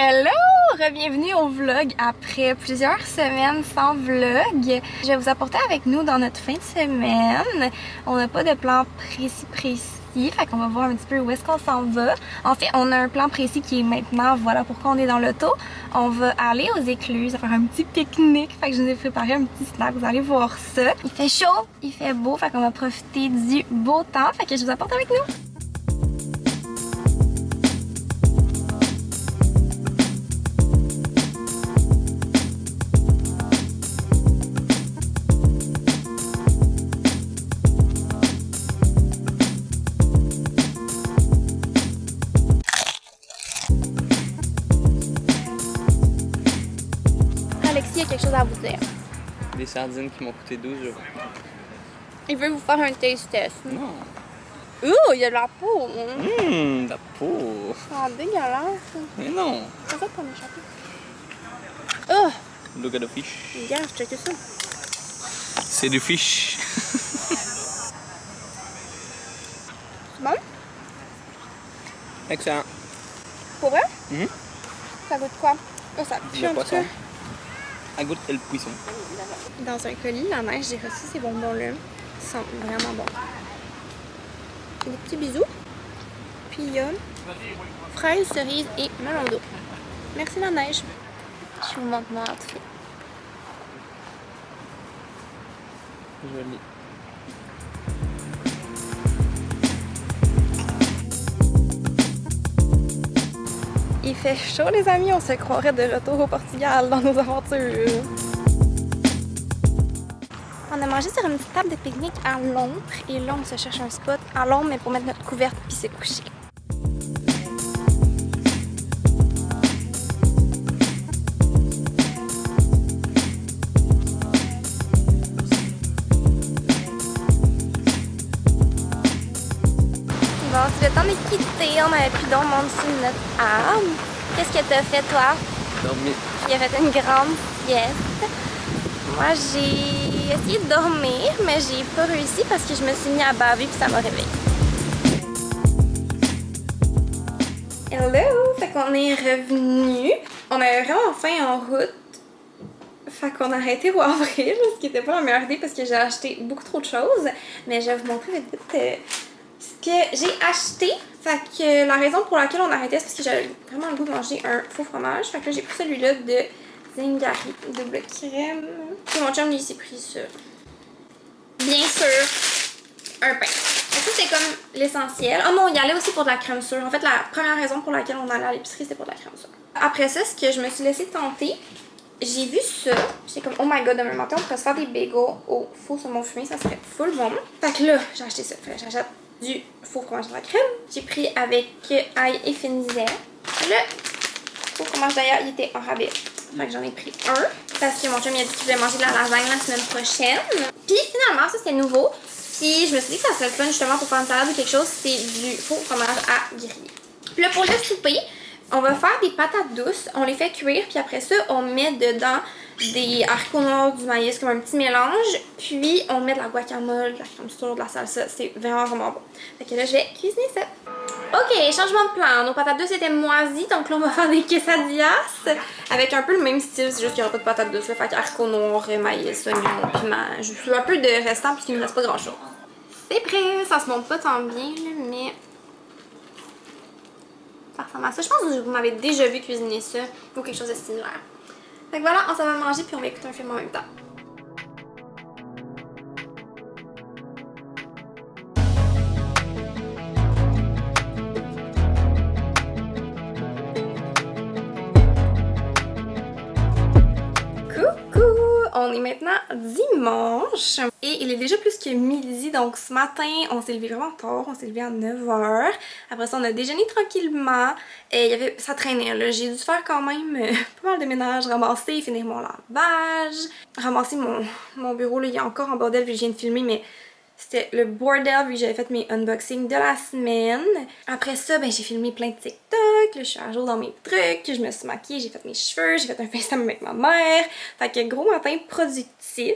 Hello! Bienvenue au vlog après plusieurs semaines sans vlog. Je vais vous apporter avec nous dans notre fin de semaine. On n'a pas de plan précis, fait qu'on va voir un petit peu où est-ce qu'on s'en va. En fait, on a un plan précis qui est maintenant, voilà pourquoi on est dans l'auto. On va aller aux Écluses, faire un petit pique-nique, fait que je vous ai préparé un petit snack, vous allez voir ça. Il fait chaud, il fait beau, fait qu'on va profiter du beau temps, fait que je vous apporte avec nous. Alexis, il y a quelque chose à vous dire. Des sardines qui m'ont coûté 12 €. Il veut vous faire un taste test. Non. Ouh, il y a de la peau. La peau. Ah, dégueulasse. Mais non. C'est ça pour m'échapper. Oh, Look at the fish. regarde, check ça. C'est du fish. C'est bon? Excellent. Pour vrai? Mhm. Ça goûte quoi? Oh, ça pue Le un petit poisson. peu. À goûte le poisson. Dans un colis, la neige, j'ai reçu ces bonbons-là. Ils sont vraiment bons. Des petits bisous. Puis il y a fraises, cerises et melon d'eau. Merci la neige. Je vous montre mon outfit. Joli. Il fait chaud les amis, on se croirait de retour au Portugal dans nos aventures. On a mangé sur une petite table de pique-nique à l'ombre et là on se cherche un spot à l'ombre mais pour mettre notre couverte puis se coucher. Bon, c'est le temps de quitter, on avait plus d'ombre en dessous de notre arbre. Qu'est-ce que t'as fait toi? Dormi. Il a fait une grande sieste. Moi, j'ai essayé de dormir, mais j'ai pas réussi parce que je me suis mis à baver puis ça m'a réveillée. Hello! Fait qu'on est revenu. On avait vraiment faim en route. Fait qu'on a arrêté au avril, ce qui était pas la meilleure idée parce que j'ai acheté beaucoup trop de choses. Mais je vais vous montrer vite ce que j'ai acheté. Fait que la raison pour laquelle on a arrêté, c'est parce que j'avais vraiment le goût de manger un faux fromage. Fait que là, j'ai pris celui-là de Zingari, double crème. Puis mon chum, lui, s'est pris ça. Bien sûr, un pain. Donc ça, c'est comme l'essentiel. Oh non, il y allait aussi pour de la crème sûre. En fait, la première raison pour laquelle on allait à l'épicerie, c'était pour de la crème sûre. Après ça, ce que je me suis laissé tenter, j'ai vu ça. J'étais comme, oh my god, demain matin, on pourrait se faire des bagels au faux saumon fumé. Ça serait full bon. Fait que là, j'ai acheté ça. Fait que j'achète du faux fromage de la crème. J'ai pris avec ail et finiselle. Le faux fromage d'ailleurs, il était en rabais. Fait que j'en ai pris un. Parce que mon chum il a dit qu'il voulait manger de la lasagne la semaine prochaine. Puis finalement, ça c'était nouveau. Puis je me suis dit que ça serait le fun justement pour faire une salade ou quelque chose. C'est du faux fromage à griller. Puis là, pour le souper, on va faire des patates douces. On les fait cuire. Puis après ça, on met dedans des haricots noirs, du maïs, comme un petit mélange. Puis on met de la guacamole, de la crème sûre, de la salsa. C'est vraiment vraiment bon. Fait que là, je vais cuisiner ça. Ok, changement de plan. Nos patates douces étaient moisies, donc là on va faire des quesadillas avec un peu le même style, c'est juste qu'il n'y aura pas de patates douces. Là, fait haricots noirs, maïs, oignon, piment. Je fais un peu de restant puisqu'il ne me reste pas grand chose. C'est prêt, ça se monte pas tant bien, là, mais ça ressemble à ça. Je pense que vous m'avez déjà vu cuisiner ça ou quelque chose de similaire. Fait que voilà, on s'en va manger puis on va écouter un film en même temps. On est maintenant dimanche et il est déjà plus que midi, donc ce matin on s'est levé vraiment tard, on s'est levé à 9h. Après ça on a déjeuné tranquillement et ça traînait là, j'ai dû faire quand même pas mal de ménage, ramasser, finir mon lavage, ramasser mon bureau là, il est encore en bordel vu que je viens de filmer mais c'était le bordel vu que j'avais fait mes unboxings de la semaine. Après ça, ben j'ai filmé plein de TikTok, là je suis à jour dans mes trucs, je me suis maquillée, j'ai fait mes cheveux, j'ai fait un FaceTime avec ma mère. Fait que gros matin productif.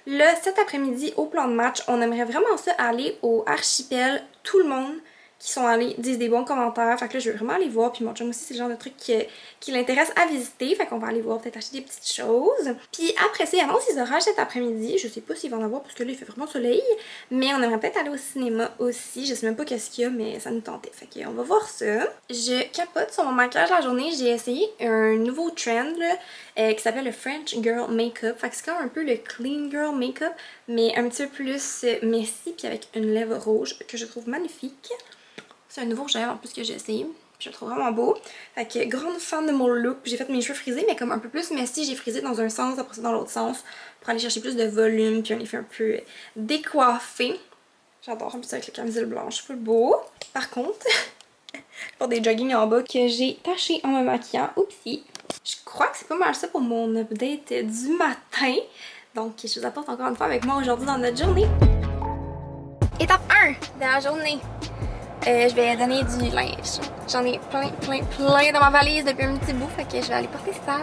Là, cet après-midi, au plan de match, on aimerait vraiment ça aller au Archipel, tout le monde, qui sont allés disent des bons commentaires. Fait que là, je veux vraiment aller voir. Puis mon chum aussi, c'est le genre de truc qui l'intéresse à visiter. Fait qu'on va aller voir, peut-être acheter des petites choses. Puis après ça, il annonce les orages cet après-midi. Je sais pas s'il va en avoir parce que là, il fait vraiment soleil. Mais on aimerait peut-être aller au cinéma aussi. Je sais même pas qu'est-ce qu'il y a, mais ça nous tentait. Fait qu'on va voir ça. Je capote sur mon maquillage la journée. J'ai essayé un nouveau trend là, qui s'appelle le French Girl Makeup. Fait que c'est comme un peu le Clean Girl Makeup, mais un petit peu plus messy, puis avec une lèvre rouge que je trouve magnifique. C'est un nouveau gel en plus que j'ai essayé. Puis je le trouve vraiment beau. Fait que grande fan de mon look. J'ai fait mes cheveux frisés, mais comme un peu plus messy. J'ai frisé dans un sens, après ça dans l'autre sens. Pour aller chercher plus de volume, puis un effet un peu décoiffé. J'adore un peu ça avec la camisole blanche. Full beau. Par contre, pour des joggings en bas que j'ai taché en me maquillant. Oupsie. Je crois que c'est pas mal ça pour mon update du matin. Donc je vous apporte encore une fois avec moi aujourd'hui dans notre journée. Étape 1 de la journée. Je vais donner du linge. J'en ai plein dans ma valise depuis un petit bout, fait que je vais aller porter ça.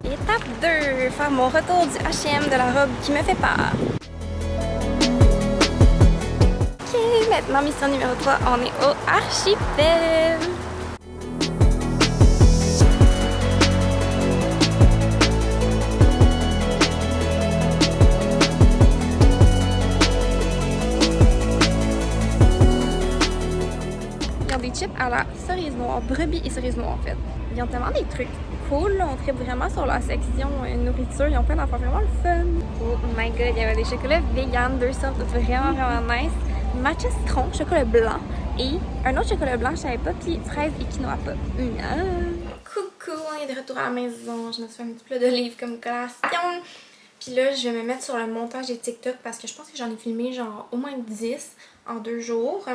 Étape 2, faire mon retour du H&M de la robe qui me fait peur. Ok, maintenant mission numéro 3, on est au archipel. Des chips à la cerise noire, brebis et cerise noire en fait. Ils ont tellement des trucs cool, là. On tripe vraiment sur la section nourriture, ils ont plein d'affaires vraiment le fun. Oh my god, il y avait des chocolats vegan, 2 sortes vraiment nice. Matcha citron, chocolat blanc et un autre chocolat blanc, je savais pas, puis fraise et quinoa pop. Coucou, on est de retour à la maison, je me suis fait un petit plat d'olives comme collation. Puis là, je vais me mettre sur le montage des TikTok parce que je pense que j'en ai filmé genre au moins 10 en 2 jours.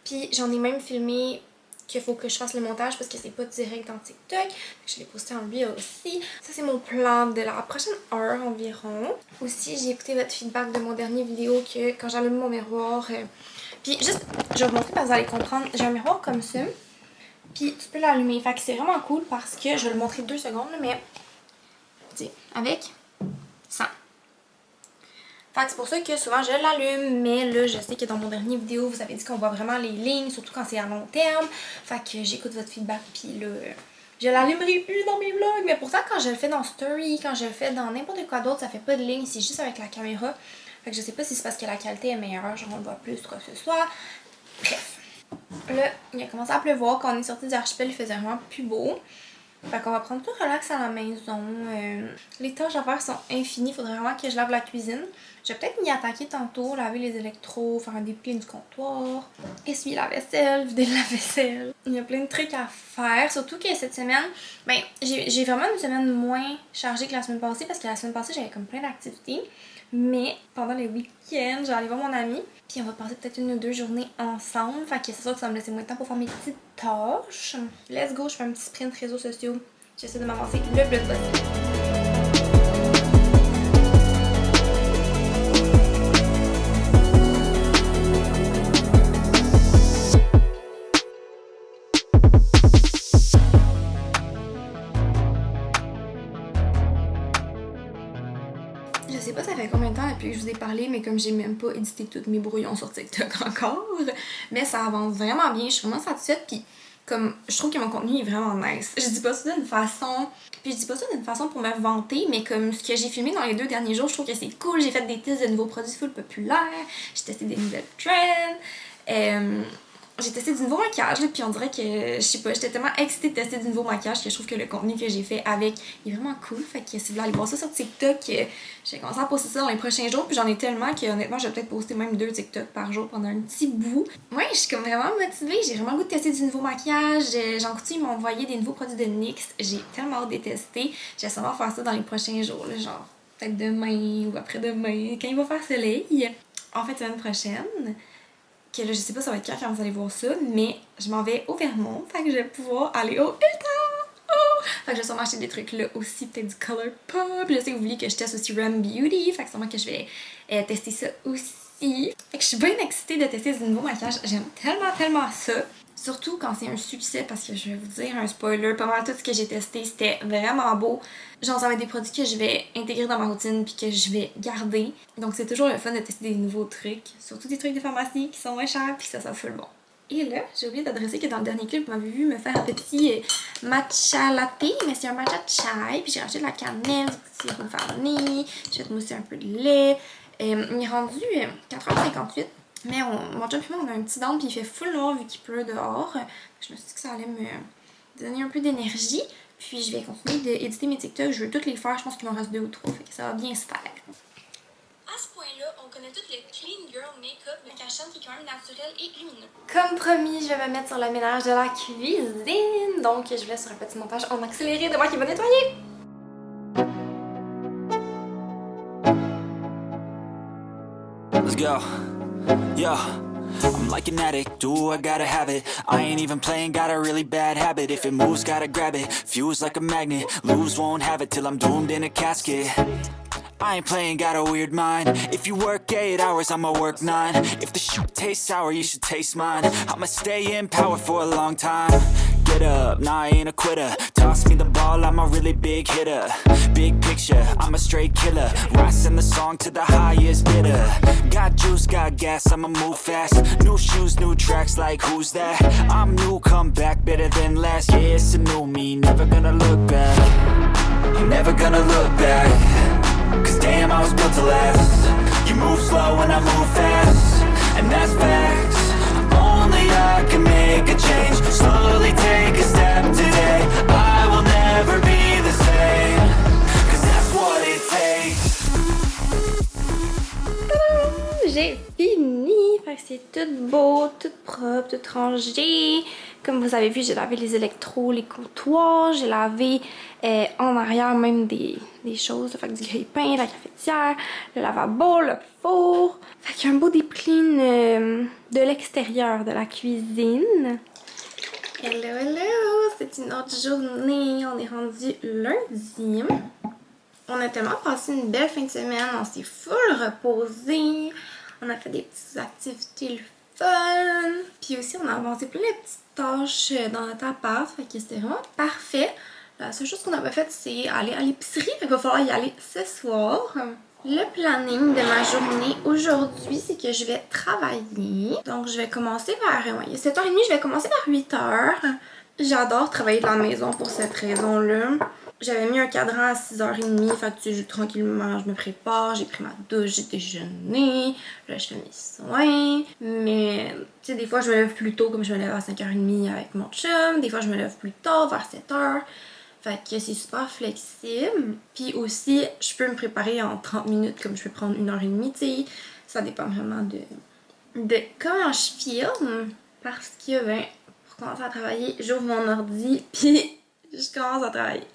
Puis j'en ai même filmé qu'il faut que je fasse le montage parce que c'est pas direct dans TikTok. Je l'ai posté en lui aussi. Ça c'est mon plan de la prochaine heure environ. Aussi j'ai écouté votre feedback de mon dernier vidéo que quand j'allume mon miroir. Puis juste, je vais vous montrer parce que vous allez comprendre. J'ai un miroir comme ça. Puis tu peux l'allumer. Fait que c'est vraiment cool parce que je vais le montrer 2 secondes mais tu sais, avec ça. Fait que c'est pour ça que souvent je l'allume, mais là je sais que dans mon dernier vidéo vous avez dit qu'on voit vraiment les lignes, surtout quand c'est à long terme. Fait que j'écoute votre feedback puis là je l'allumerai plus dans mes vlogs. Mais pourtant quand je le fais dans Story, quand je le fais dans n'importe quoi d'autre, ça fait pas de ligne, c'est juste avec la caméra. Fait que je sais pas si c'est parce que la qualité est meilleure, genre on le voit plus quoi que ce soit. Bref. Là il a commencé à pleuvoir, quand on est sorti du archipel il faisait vraiment plus beau. Fait qu'on va prendre tout relax à la maison. Les tâches à faire sont infinies. Faudrait vraiment que je lave la cuisine. Je vais peut-être m'y attaquer tantôt, laver les électros, faire un dépli du comptoir, essuyer la vaisselle, vider la vaisselle. Il y a plein de trucs à faire. Surtout que cette semaine, ben j'ai vraiment une semaine moins chargée que la semaine passée parce que la semaine passée j'avais comme plein d'activités. Mais pendant les week-ends, je vais aller voir mon ami. Puis on va passer peut-être 1 ou 2 journées ensemble. Fait que c'est sûr que ça va me laisser moins de temps pour faire mes petites tâches. Let's go, je fais un petit sprint réseaux sociaux. J'essaie de m'avancer le plus possible. Je sais pas ça fait combien de temps depuis que je vous ai parlé, mais comme j'ai même pas édité tous mes brouillons sur TikTok encore, mais ça avance vraiment bien, je suis vraiment satisfaite, puis comme je trouve que mon contenu est vraiment nice. Je dis pas ça d'une façon, puis je dis pas ça d'une façon pour me vanter, mais comme ce que j'ai filmé dans les 2 derniers jours, je trouve que c'est cool, j'ai fait des tests de nouveaux produits full populaires, j'ai testé des nouvelles trends, j'ai testé du nouveau maquillage, là, puis on dirait que, je sais pas, j'étais tellement excitée de tester du nouveau maquillage que je trouve que le contenu que j'ai fait avec est vraiment cool. Fait que si vous voulez aller voir ça sur TikTok, j'ai commencé à poster ça dans les prochains jours, puis j'en ai tellement que honnêtement, je vais peut-être poster même 2 TikTok par jour pendant un petit bout. Ouais, je suis comme vraiment motivée, j'ai vraiment le goût de tester du nouveau maquillage. Jean Coutu m'a envoyé des nouveaux produits de NYX, j'ai tellement hâte de tester. J'essaie de faire ça dans les prochains jours, là, genre peut-être demain ou après-demain, quand il va faire soleil. En fait, semaine prochaine. Que là, je sais pas ça va être quand vous allez voir ça, mais je m'en vais au Vermont, fait que je vais pouvoir aller au Ulta. Oh! Fait que je vais sûrement acheter des trucs là aussi, peut-être du Color Pop. Je sais que vous voulez que je teste aussi Rem Beauty, fait que sûrement que je vais tester ça aussi. Fait que je suis bien excitée de tester ce nouveau maquillage, j'aime tellement ça. Surtout quand c'est un succès, parce que je vais vous dire un spoiler, pas mal tout ce que j'ai testé, c'était vraiment beau. Genre, ça va être des produits que je vais intégrer dans ma routine puis que je vais garder. Donc c'est toujours le fun de tester des nouveaux trucs, surtout des trucs de pharmacie qui sont moins chers puis ça full bon. Et là, j'ai oublié d'adresser que dans le dernier clip, vous m'avez vu me faire un petit matcha latte, mais c'est un matcha chai, puis j'ai rajouté de la cannelle, du sirop de vanille, je vais te mousser un peu de lait. Il est rendu 4h58. Mais mon chum et moi, on a un petit down puis il fait full noir vu qu'il pleut dehors. Je me suis dit que ça allait me donner un peu d'énergie. Puis je vais continuer d'éditer mes TikTok. Je veux toutes les faire. Je pense qu'il m'en reste 2 ou 3. Fait que ça va bien se faire. À ce point-là, on connaît tout le Clean Girl Makeup, le cachet qui est quand même naturel et lumineux. Comme promis, je vais me mettre sur le ménage de la cuisine. Donc je vais sur un petit montage en accéléré de moi qui va nettoyer. Let's go. Yeah, I'm like an addict, do I gotta have it. I ain't even playing, got a really bad habit. If it moves, gotta grab it, fuse like a magnet. Lose, won't have it till I'm doomed in a casket. I ain't playing, got a weird mind. If you work 8 hours, I'ma work 9. If the shoot tastes sour, you should taste mine. I'ma stay in power for a long time. Get up, nah, I ain't a quitter. Toss me the ball, I'm a really big hitter. Big picture, I'm a straight killer. Rising the song to the highest bidder. Got juice, got gas, I'ma move fast. New shoes, new tracks, like who's that? I'm new, come back, better than last. Yeah, it's a new me, never gonna look back. I'm never gonna look back. Cause damn, I was built to last. You move slow and I move fast. And that's facts. Only I can make a change. Slowly take a step today. I will never be the same. Cause that's what it takes. J'ai fini! Fait que c'est tout beau, tout propre, tout rangé. Comme vous avez vu, j'ai lavé les électros, les comptoirs, j'ai lavé en arrière même des choses. Fait que du grille-pain, la cafetière, le lavabo, le four. Fait qu'il y a un beau deep clean de l'extérieur de la cuisine. Hello, hello! C'est une autre journée. On est rendu lundi. On a tellement passé une belle fin de semaine. On s'est full reposé. On a fait des petites activités le fun. Puis aussi, on a avancé plein de petites tâches dans notre appart. Fait que c'était vraiment parfait. La seule chose qu'on n'a pas faite, c'est aller à l'épicerie. Fait qu'il va falloir y aller ce soir. Le planning de ma journée aujourd'hui, c'est que je vais travailler. Donc, je vais commencer vers 7h30. Je vais commencer vers 8h. J'adore travailler de la maison pour cette raison-là. J'avais mis un cadran à 6h30, fait que tu sais, tranquillement, je me prépare, j'ai pris ma douche, j'ai déjeuné, là je fais mes soins. Mais, tu sais, des fois je me lève plus tôt, comme je me lève à 5h30 avec mon chum, des fois je me lève plus tard, vers 7h. Fait que c'est super flexible. Puis aussi, je peux me préparer en 30 minutes, comme je peux prendre 1h30, tu sais. Ça dépend vraiment de comment je filme. Parce que, ben, pour commencer à travailler, j'ouvre mon ordi, puis je commence à travailler.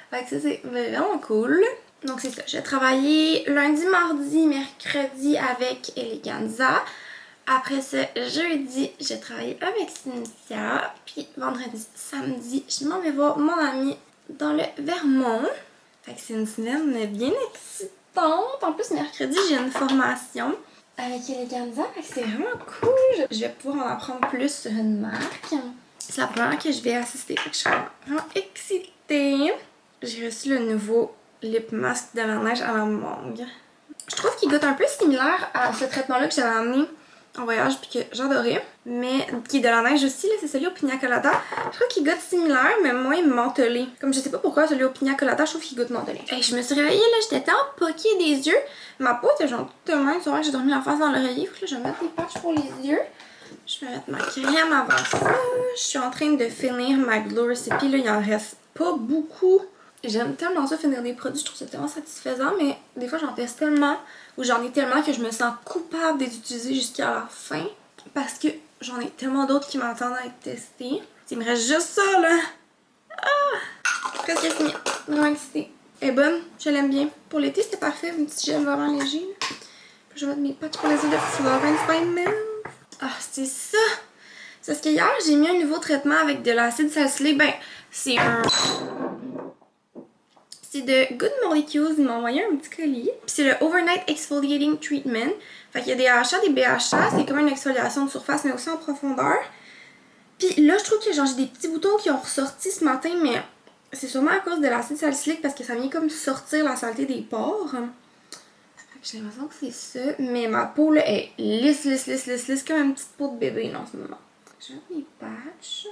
Fait que ça, c'est vraiment cool. Donc, c'est ça. J'ai travaillé lundi, mardi, mercredi avec Eleganza. Après ça, jeudi, j'ai travaillé avec Cynthia. Puis vendredi, samedi, je m'en vais voir mon ami dans le Vermont. Fait que c'est une semaine bien excitante. En plus, mercredi, j'ai une formation avec Eleganza. Fait que c'est vraiment cool. Je vais pouvoir en apprendre plus sur une marque. C'est la première que je vais assister. Fait que je suis vraiment excitée. J'ai reçu le nouveau lip mask de la neige à la mangue. Je trouve qu'il goûte un peu similaire à ce traitement-là que j'avais amené en voyage puis que j'adorais. Mais qui est de la neige aussi, là, c'est celui au pina colada. Je trouve qu'il goûte similaire, mais moins mentholé. Comme je sais pas pourquoi celui au pina colada, je trouve qu'il goûte mentholé. Hey, je me suis réveillée, là, j'étais tellement poquée des yeux. Ma peau était genre toute de même. C'est vrai que j'ai dormi la face dans l'oreiller. Faut que je vais mettre des patchs pour les yeux. Je vais mettre ma crème avant ça. Je suis en train de finir ma Glow Recipe. Là, il en reste pas beaucoup. J'aime tellement ça finir des produits, je trouve ça tellement satisfaisant, mais des fois j'en teste tellement, ou j'en ai tellement que je me sens coupable de les utiliser jusqu'à la fin, parce que j'en ai tellement d'autres qui m'attendent à être testées. Il me reste juste ça, là! Ah! Presque fini. Vraiment excitée. Elle est bonne, je l'aime bien. Pour l'été, c'était parfait, un petit gel vraiment léger. Puis je vais mettre mes patchs pour les yeux de Florence by Mills. Ah, c'est ça! C'est parce que hier, j'ai mis un nouveau traitement avec de l'acide salicylé. Ben, c'est de Good Molecules, ils m'ont envoyé un petit colis. Puis c'est le Overnight Exfoliating Treatment. Fait qu'il y a des AHA, des BHA, c'est comme une exfoliation de surface mais aussi en profondeur. Puis genre j'ai des petits boutons qui ont ressorti ce matin, mais c'est sûrement à cause de l'acide salicylique parce que ça vient comme sortir la saleté des pores. J'ai l'impression que c'est ça, mais ma peau là est lisse, comme une petite peau de bébé là, en ce moment. J'ai mes patchs.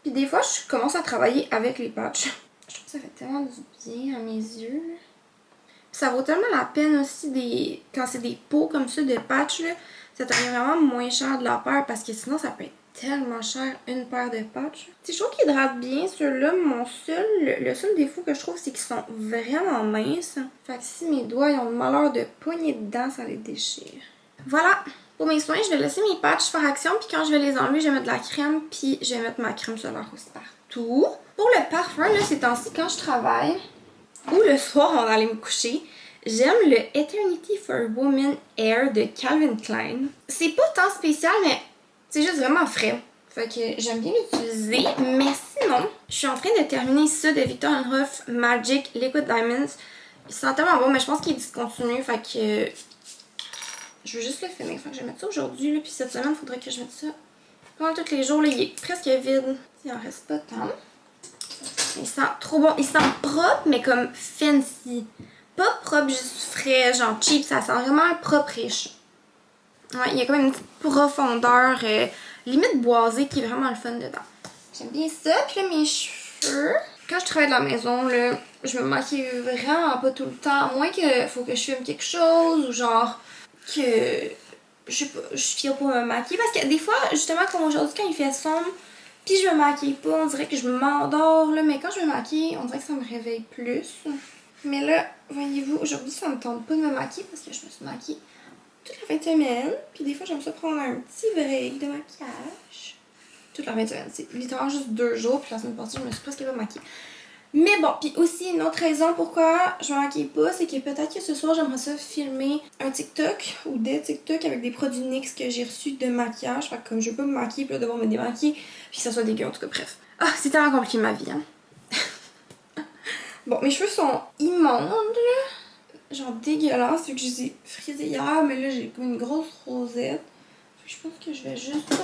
Puis des fois, je commence à travailler avec les patchs. Je trouve que ça fait tellement du bien à mes yeux. Ça vaut tellement la peine aussi quand c'est des peaux comme ça de patchs là, ça te revient vraiment moins cher de la paire parce que sinon ça peut être tellement cher une paire de patchs. Je trouve qu'ils hydratent bien ceux-là. Le seul défaut que je trouve c'est qu'ils sont vraiment minces. Fait que si mes doigts ils ont le malheur de pogner dedans, ça les déchire. Voilà. Pour mes soins, je vais laisser mes patchs faire action, puis quand je vais les enlever, je vais mettre de la crème, puis je vais mettre ma crème solaire aussi partout. Pour le parfum, là, ces temps-ci, quand je travaille, ou le soir avant d'aller me coucher, j'aime le Eternity for Women Air de Calvin Klein. C'est pas tant spécial, mais c'est juste vraiment frais. Fait que j'aime bien l'utiliser, mais sinon, je suis en train de terminer ça de Viktor & Rolf Magic Liquid Diamonds. Il sent tellement bon, mais je pense qu'il est discontinu, fait que je veux juste le finir. Fait que je vais mettre ça aujourd'hui, là, puis cette semaine, il faudrait que je mette ça pendant tous les jours. Là, il est presque vide. Il en reste pas tant. Il sent trop bon. Il sent propre, mais comme fancy. Pas propre, juste frais, genre cheap. Ça sent vraiment propre riche. Ouais, il y a quand même une petite profondeur limite boisée qui est vraiment le fun dedans. J'aime bien ça. Puis là, mes cheveux. Quand je travaille de la maison, là, je me maquille vraiment pas tout le temps. À moins qu'il faut que je filme quelque chose ou genre que je sais pas, je finis pour me maquiller. Parce que des fois, justement, comme aujourd'hui, quand il fait sombre, puis je me maquille pas, on dirait que je m'endors, là. Mais quand je me maquille, on dirait que ça me réveille plus. Mais là, voyez-vous, aujourd'hui, ça me tente pas de me maquiller parce que je me suis maquillée toute la fin de semaine. Puis des fois, j'aime ça prendre un petit break de maquillage. Toute la fin de semaine. C'est littéralement juste 2 jours. Puis la semaine passée, je me suis presque pas maquillée. Mais bon, puis aussi une autre raison pourquoi je me maquille pas, c'est que peut-être que ce soir j'aimerais ça filmer un TikTok ou des TikTok avec des produits NYX que j'ai reçus de maquillage. Fait que comme je veux pas me maquiller, puis là devoir me démaquiller, puis que ça soit dégueu en tout cas, bref. Ah, c'est tellement compliqué ma vie, hein. Bon, mes cheveux sont immondes, là. Genre dégueulasses, vu que je les ai frisés hier, mais là j'ai comme une grosse rosette. Je pense que je vais juste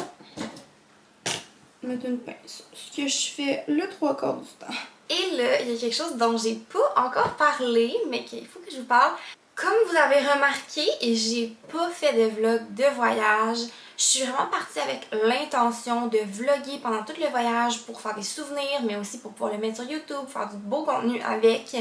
mettre une pince. Ce que je fais le 3/4 du temps. Et là, il y a quelque chose dont j'ai pas encore parlé, mais qu'il faut que je vous parle. Comme vous avez remarqué, j'ai pas fait de vlog de voyage. Je suis vraiment partie avec l'intention de vlogger pendant tout le voyage pour faire des souvenirs, mais aussi pour pouvoir le mettre sur YouTube, faire du beau contenu avec.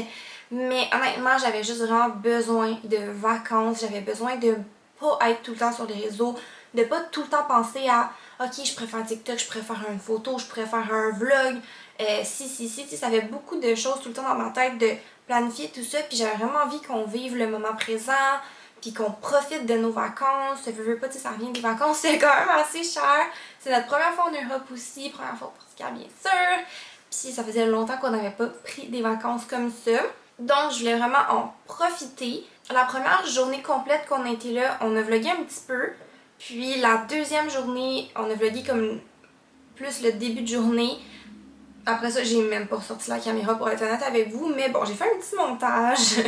Mais honnêtement, j'avais juste vraiment besoin de vacances. J'avais besoin de pas être tout le temps sur les réseaux, de pas tout le temps penser à ok, je préfère TikTok, je préfère une photo, je préfère un vlog. Ça fait beaucoup de choses tout le temps dans ma tête de planifier tout ça, puis j'avais vraiment envie qu'on vive le moment présent, puis qu'on profite de nos vacances. Je veux pas, ça revient des vacances, c'est quand même assez cher. C'est notre première fois en Europe aussi, première fois au Portugal bien sûr, puis ça faisait longtemps qu'on n'avait pas pris des vacances comme ça. Donc je voulais vraiment en profiter. La première journée complète qu'on a été là, on a vlogué un petit peu, puis la deuxième journée, on a vlogué comme plus le début de journée. Après ça, j'ai même pas sorti la caméra pour être honnête avec vous, mais bon, j'ai fait un petit montage.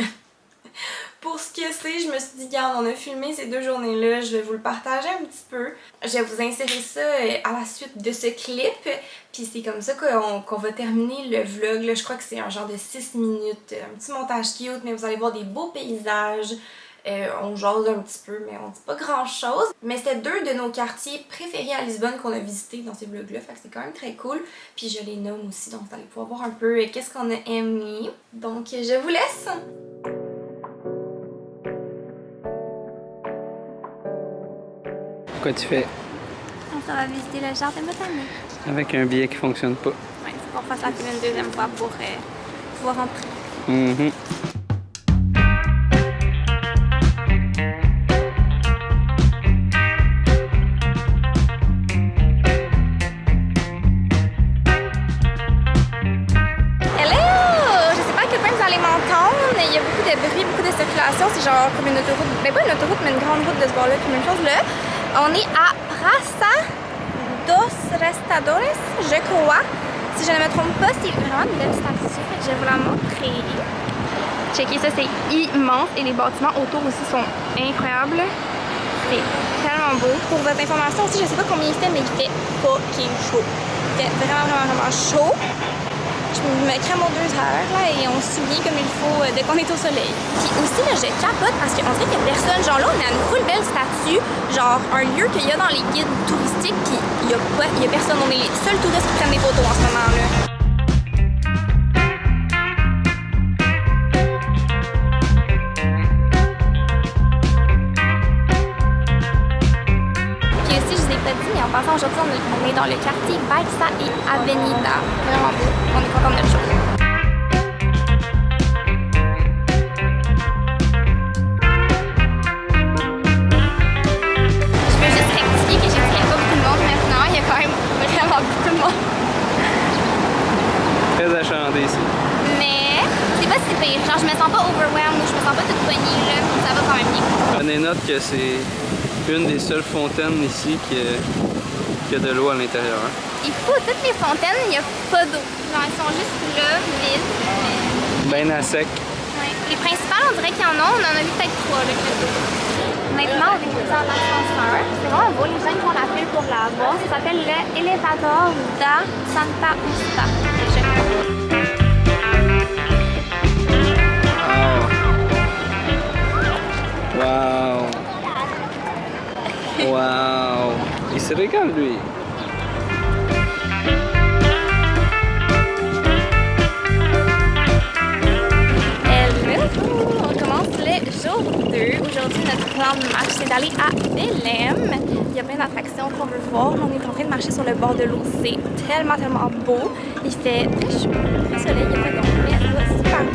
Pour ce que c'est, je me suis dit, regarde, on a filmé ces 2 journées-là, je vais vous le partager un petit peu. Je vais vous insérer ça à la suite de ce clip. Puis c'est comme ça qu'on va terminer le vlog. Là, je crois que c'est un genre de 6 minutes, un petit montage cute, mais vous allez voir des beaux paysages. On jase un petit peu, mais on dit pas grand chose. Mais c'était 2 de nos quartiers préférés à Lisbonne qu'on a visités dans ces vlogs-là. Fait que c'est quand même très cool. Puis je les nomme aussi, donc vous allez pouvoir voir un peu qu'est-ce qu'on a aimé. Donc je vous laisse! Quoi tu fais? On s'en va visiter le jardin botanique. Avec un billet qui fonctionne pas. Ouais, il faut qu'on fasse la pub une deuxième fois pour pouvoir entrer. Mhm. C'est genre comme une autoroute, ben pas une autoroute mais une grande route de ce bord-là, puis même chose là. On est à Praça dos Restadores, je crois. Si je ne me trompe pas, c'est vraiment une belle statue, fait que je vais vous la montrer. Checkez ça, c'est immense et les bâtiments autour aussi sont incroyables. C'est tellement beau. Pour votre information aussi, je sais pas combien il fait, mais il fait fucking chaud. fait vraiment chaud. Je me crème aux 2 heures là, et on s'oublie comme il faut dès qu'on est au soleil. Puis aussi, là, je capote parce qu'on dirait qu'il y a personne. Genre là, on a une full belle statue, genre un lieu qu'il y a dans les guides touristiques, puis il y a personne. On est les seuls touristes qui prennent des photos en ce moment-là. Mais en passant aujourd'hui, on est dans le quartier Baixa et Avenida. Vraiment beau. On est content de notre show. Je veux juste rectifier que j'ai dit qu'il n'y a pas beaucoup de monde maintenant. Il y a quand même vraiment beaucoup de monde. Très achalandé ici. Mais c'est pas si pire. Genre, je me sens pas overwhelmed ou je me sens pas toute poignée là. Ça va quand même bien. Prenez note que c'est une des seules fontaines ici qui a de l'eau à l'intérieur. Hein. Il faut toutes les fontaines, il n'y a pas d'eau. Genre, elles sont juste là, vides. Ben à sec. Ouais. Les principales, on dirait qu'il y en a. On en a vu peut-être 3 là. Maintenant, on est dans l'ascenseur. C'est vraiment beau. Les gens font la file pour la voir. Ça s'appelle le Elevador da Santa Usta. Wow. Wow. Il se régale, lui. Hello! On commence le jour 2. Aujourd'hui, notre plan de marche, c'est d'aller à Belém. Il y a plein d'attractions qu'on veut voir. On est en train de marcher sur le bord de l'eau. C'est tellement beau. Il fait très chaud, très soleil, il y a pas d'ombre, mais ça va super bien.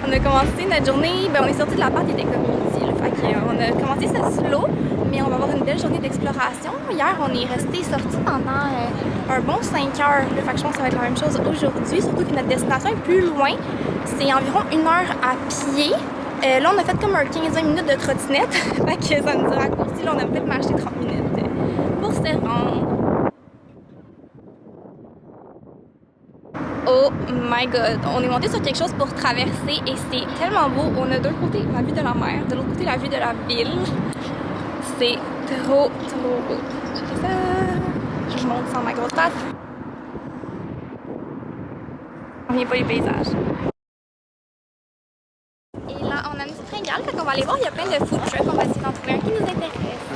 On a commencé notre journée, on est sorti de la part des community. On a commencé ça slow, mais on va avoir une belle journée d'exploration. Hier, on est resté sorti pendant un bon 5 heures. Fait que je pense que ça va être la même chose aujourd'hui, surtout que notre destination est plus loin. C'est environ 1 heure à pied. Là, on a fait comme un 15-20 minutes de trottinette. Fait que ça nous a raccourci. Là, on a peut-être marché 30 minutes pour se rendre. Oh my god, on est monté sur quelque chose pour traverser et c'est tellement beau. On a d'un côté la vue de la mer, de l'autre côté la vue de la ville. C'est trop beau. Checkez ça. Je monte sans ma grosse face. On n'y a pas les paysages. Et là, on a une petite fringale, fait qu'on va aller voir. Il y a plein de food trucks. On va essayer d'en trouver un qui nous intéresse.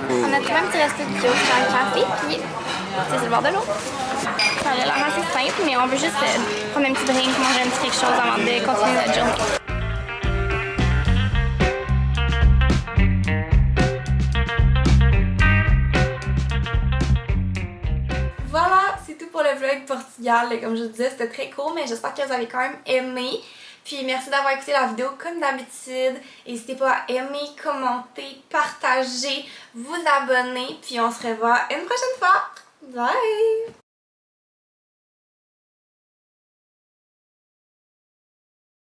On a trouvé un petit resto de Joe, c'est un café, puis c'est sur le bord de l'eau. Ça a l'air assez simple, mais on veut juste prendre un petit drink, manger un petit quelque chose avant de continuer notre journée. Voilà, c'est tout pour le vlog Portugal. Comme je vous disais, c'était très court, mais j'espère que vous avez quand même aimé. Puis merci d'avoir écouté la vidéo comme d'habitude. N'hésitez pas à aimer, commenter, partager, vous abonner. Puis on se revoit une prochaine fois. Bye!